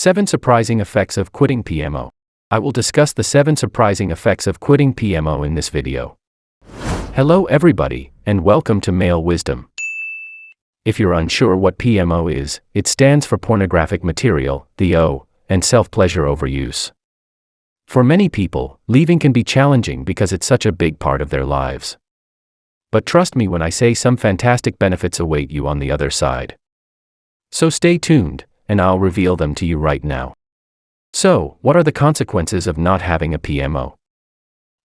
7 Surprising Effects of Quitting PMO. I will discuss the 7 surprising effects of quitting PMO in this video. Hello everybody, and welcome to Male Wisdom. If you're unsure what PMO is, it stands for pornographic material, the O, and self-pleasure overuse. For many people, leaving can be challenging because it's such a big part of their lives. But trust me when I say some fantastic benefits await you on the other side. So stay tuned, and I'll reveal them to you right now. So, what are the consequences of not having a PMO?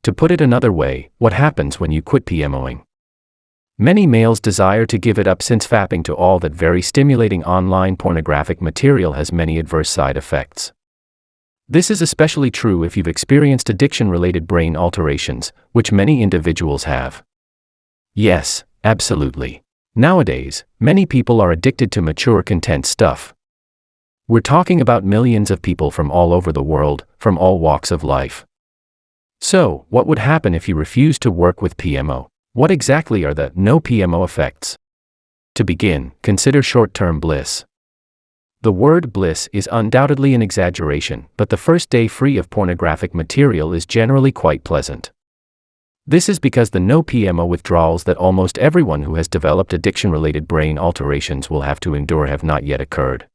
To put it another way, what happens when you quit PMOing? Many males desire to give it up since fapping to all that very stimulating online pornographic material has many adverse side effects. This is especially true if you've experienced addiction-related brain alterations, which many individuals have. Yes, absolutely. Nowadays, many people are addicted to mature content stuff. We're talking about millions of people from all over the world, from all walks of life. So, what would happen if you refused to work with PMO? What exactly are the no PMO effects? To begin, consider short-term bliss. The word bliss is undoubtedly an exaggeration, but the first day free of pornographic material is generally quite pleasant. This is because the no PMO withdrawals that almost everyone who has developed addiction-related brain alterations will have to endure have not yet occurred.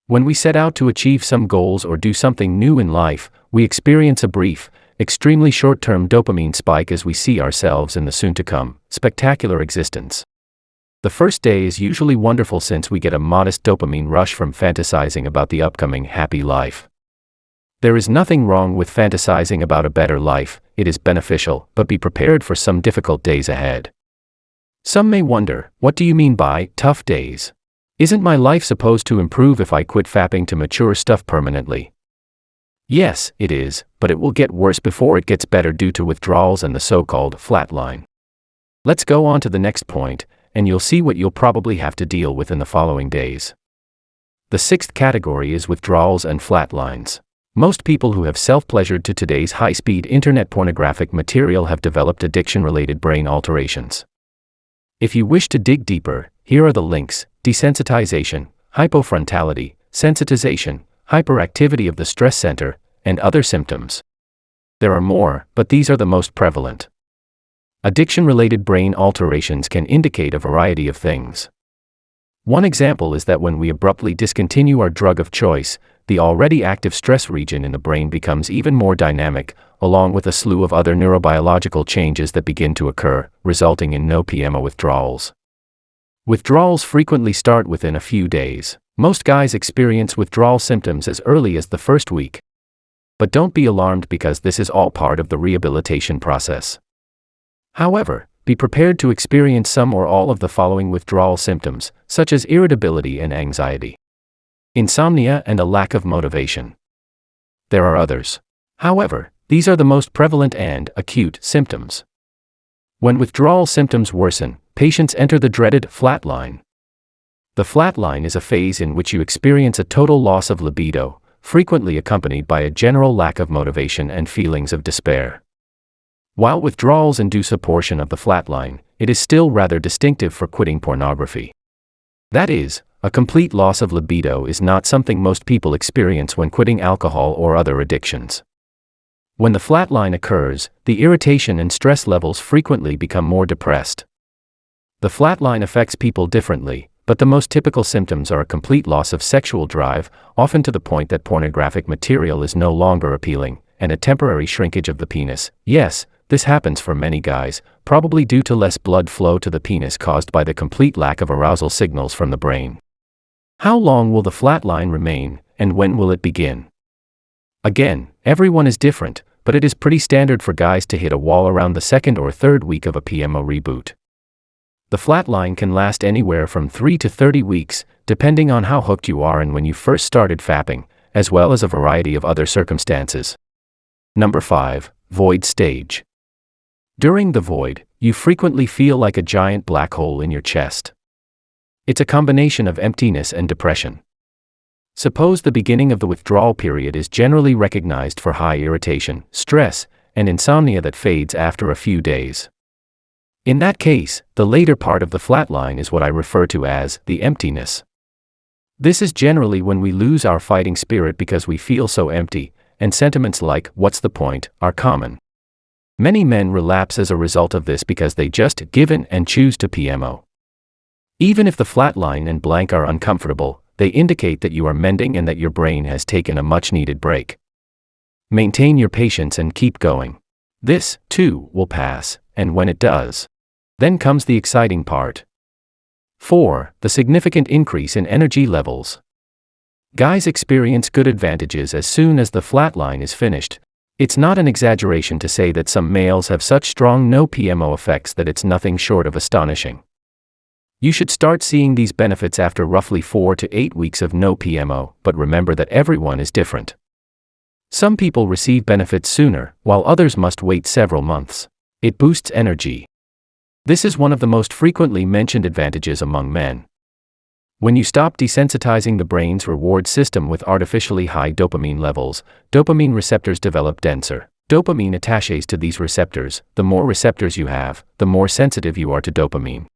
When we set out to achieve some goals or do something new in life, we experience a brief, extremely short-term dopamine spike as we see ourselves in the soon-to-come, spectacular existence. The first day is usually wonderful since we get a modest dopamine rush from fantasizing about the upcoming happy life. There is nothing wrong with fantasizing about a better life, it is beneficial, but be prepared for some difficult days ahead. Some may wonder, what do you mean by tough days? Isn't my life supposed to improve if I quit fapping to mature stuff permanently? Yes, it is, but it will get worse before it gets better due to withdrawals and the so-called flatline. Let's go on to the next point, and you'll see what you'll probably have to deal with in the following days. The 6th category is withdrawals and flatlines. Most people who have self-pleasured to today's high-speed internet pornographic material have developed addiction-related brain alterations. If you wish to dig deeper, here are the links: desensitization, hypofrontality, sensitization, hyperactivity of the stress center, and other symptoms. There are more, but these are the most prevalent. Addiction-related brain alterations can indicate a variety of things. One example is that when we abruptly discontinue our drug of choice, the already active stress region in the brain becomes even more dynamic, along with a slew of other neurobiological changes that begin to occur, resulting in no PMO withdrawals. Withdrawals frequently start within a few days. Most guys experience withdrawal symptoms as early as the first week. But don't be alarmed because this is all part of the rehabilitation process. However, be prepared to experience some or all of the following withdrawal symptoms, such as irritability and anxiety, insomnia, and a lack of motivation. There are others. However, these are the most prevalent and acute symptoms. When withdrawal symptoms worsen, patients enter the dreaded flatline. The flatline is a phase in which you experience a total loss of libido, frequently accompanied by a general lack of motivation and feelings of despair. While withdrawals induce a portion of the flatline, it is still rather distinctive for quitting pornography. That is, a complete loss of libido is not something most people experience when quitting alcohol or other addictions. When the flatline occurs, the irritation and stress levels frequently become more depressed. The flatline affects people differently, but the most typical symptoms are a complete loss of sexual drive, often to the point that pornographic material is no longer appealing, and a temporary shrinkage of the penis. Yes, this happens for many guys, probably due to less blood flow to the penis caused by the complete lack of arousal signals from the brain. How long will the flatline remain, and when will it begin? Again, everyone is different, but it is pretty standard for guys to hit a wall around the 2nd or 3rd week of a PMO reboot. The flatline can last anywhere from 3 to 30 weeks, depending on how hooked you are and when you first started fapping, as well as a variety of other circumstances. Number 5. Void stage. During the void, you frequently feel like a giant black hole in your chest. It's a combination of emptiness and depression. Suppose the beginning of the withdrawal period is generally recognized for high irritation, stress, and insomnia that fades after a few days. In that case, the later part of the flatline is what I refer to as the emptiness. This is generally when we lose our fighting spirit because we feel so empty, and sentiments like, "what's the point," are common. Many men relapse as a result of this because they just give in and choose to PMO. Even if the flatline and blank are uncomfortable, they indicate that you are mending and that your brain has taken a much-needed break. Maintain your patience and keep going. This, too, will pass, and when it does, then comes the exciting part. 4. The significant increase in energy levels. Guys experience good advantages as soon as the flatline is finished. It's not an exaggeration to say that some males have such strong no PMO effects that it's nothing short of astonishing. You should start seeing these benefits after roughly 4 to 8 weeks of no PMO, but remember that everyone is different. Some people receive benefits sooner, while others must wait several months. It boosts energy. This is one of the most frequently mentioned advantages among men. When you stop desensitizing the brain's reward system with artificially high dopamine levels, dopamine receptors develop denser. Dopamine attaches to these receptors. The more receptors you have, the more sensitive you are to dopamine.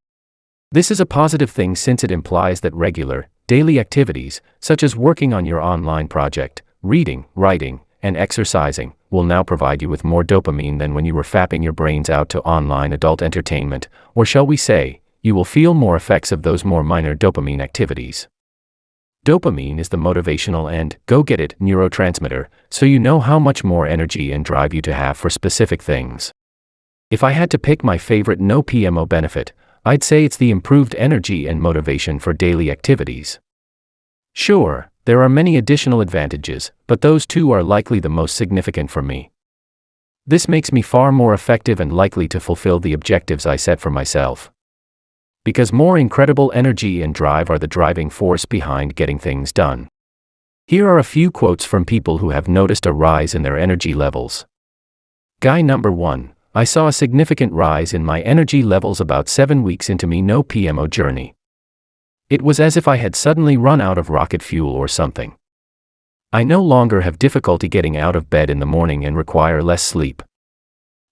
This is a positive thing since it implies that regular, daily activities, such as working on your online project, reading, writing, and exercising, will now provide you with more dopamine than when you were fapping your brains out to online adult entertainment, or shall we say, you will feel more effects of those more minor dopamine activities. Dopamine is the motivational and go-get-it neurotransmitter, so you know how much more energy and drive you to have for specific things. If I had to pick my favorite no PMO benefit, I'd say it's the improved energy and motivation for daily activities. Sure, there are many additional advantages, but those two are likely the most significant for me. This makes me far more effective and likely to fulfill the objectives I set for myself. Because more incredible energy and drive are the driving force behind getting things done. Here are a few quotes from people who have noticed a rise in their energy levels. Guy number 1. I saw a significant rise in my energy levels about 7 weeks into me no PMO journey. It was as if I had suddenly run out of rocket fuel or something. I no longer have difficulty getting out of bed in the morning and require less sleep.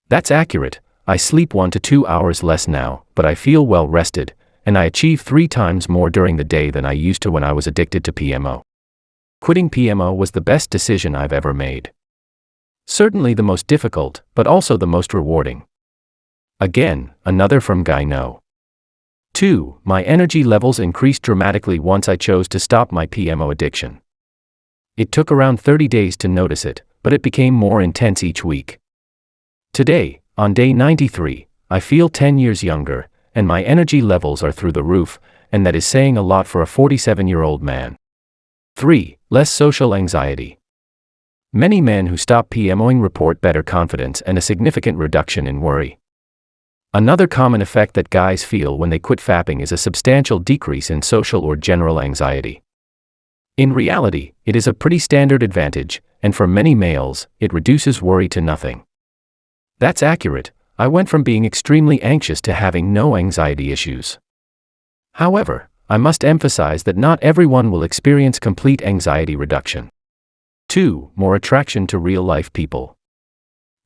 That's accurate. I sleep 1 to 2 hours less now, but I feel well rested, and I achieve 3 times more during the day than I used to when I was addicted to PMO. Quitting PMO was the best decision I've ever made. Certainly the most difficult, but also the most rewarding. Again, another from Guy No. 2. My energy levels increased dramatically once I chose to stop my PMO addiction. It took around 30 days to notice it, but it became more intense each week. Today, on day 93, I feel 10 years younger, and my energy levels are through the roof, and that is saying a lot for a 47-year-old man. 3. Less social anxiety. Many men who stop PMOing report better confidence and a significant reduction in worry. Another common effect that guys feel when they quit fapping is a substantial decrease in social or general anxiety. In reality, it is a pretty standard advantage, and for many males, it reduces worry to nothing. That's accurate. I went from being extremely anxious to having no anxiety issues. However, I must emphasize that not everyone will experience complete anxiety reduction. 2. More attraction to real-life people.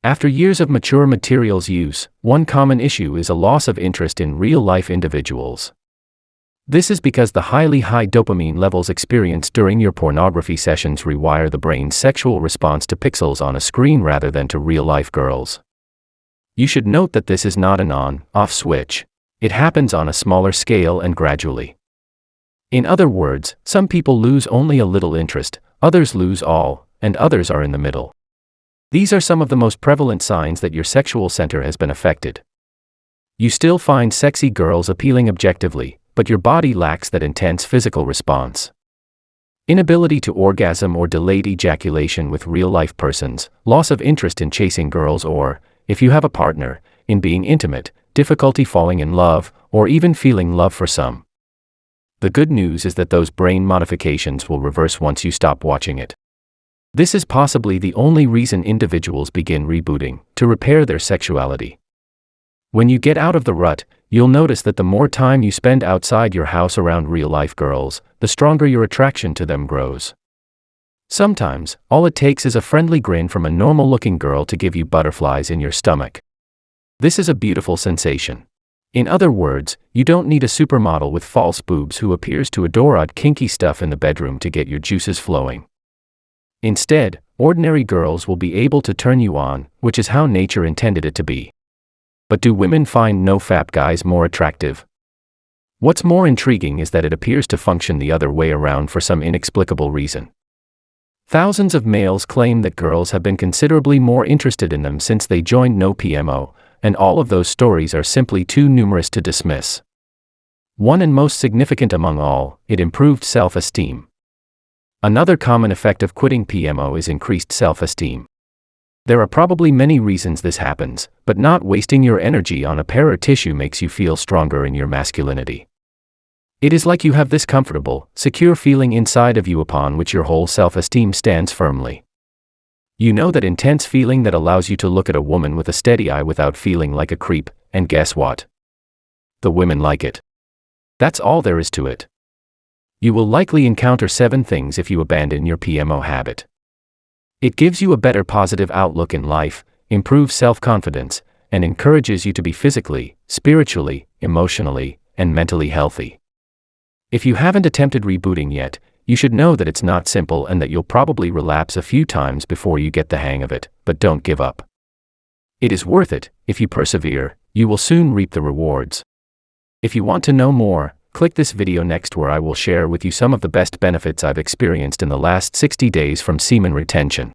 After years of mature materials use, one common issue is a loss of interest in real-life individuals. This is because the highly high dopamine levels experienced during your pornography sessions rewire the brain's sexual response to pixels on a screen rather than to real-life girls. You should note that this is not an on-off switch. It happens on a smaller scale and gradually. In other words, some people lose only a little interest, others lose all, and others are in the middle. These are some of the most prevalent signs that your sexual center has been affected. You still find sexy girls appealing objectively, but your body lacks that intense physical response. Inability to orgasm or delayed ejaculation with real-life persons, loss of interest in chasing girls or, if you have a partner, in being intimate, difficulty falling in love, or even feeling love for some. The good news is that those brain modifications will reverse once you stop watching it. This is possibly the only reason individuals begin rebooting, to repair their sexuality. When you get out of the rut, you'll notice that the more time you spend outside your house around real-life girls, the stronger your attraction to them grows. Sometimes, all it takes is a friendly grin from a normal-looking girl to give you butterflies in your stomach. This is a beautiful sensation. In other words, you don't need a supermodel with false boobs who appears to adore odd kinky stuff in the bedroom to get your juices flowing. Instead, ordinary girls will be able to turn you on, which is how nature intended it to be. But do women find Nofap guys more attractive? What's more intriguing is that it appears to function the other way around for some inexplicable reason. Thousands of males claim that girls have been considerably more interested in them since they joined No PMO, and all of those stories are simply too numerous to dismiss. One and most significant among all, it improved self-esteem. Another common effect of quitting PMO is increased self-esteem. There are probably many reasons this happens, but not wasting your energy on a pair or tissue makes you feel stronger in your masculinity. It is like you have this comfortable, secure feeling inside of you upon which your whole self-esteem stands firmly. You know that intense feeling that allows you to look at a woman with a steady eye without feeling like a creep, and guess what? The women like it. That's all there is to it. You will likely encounter 7 things if you abandon your PMO habit. It gives you a better positive outlook in life, improves self-confidence, and encourages you to be physically, spiritually, emotionally, and mentally healthy. If you haven't attempted rebooting yet, you should know that it's not simple and that you'll probably relapse a few times before you get the hang of it, but don't give up. It is worth it. If you persevere, you will soon reap the rewards. If you want to know more, click this video next where I will share with you some of the best benefits I've experienced in the last 60 days from semen retention.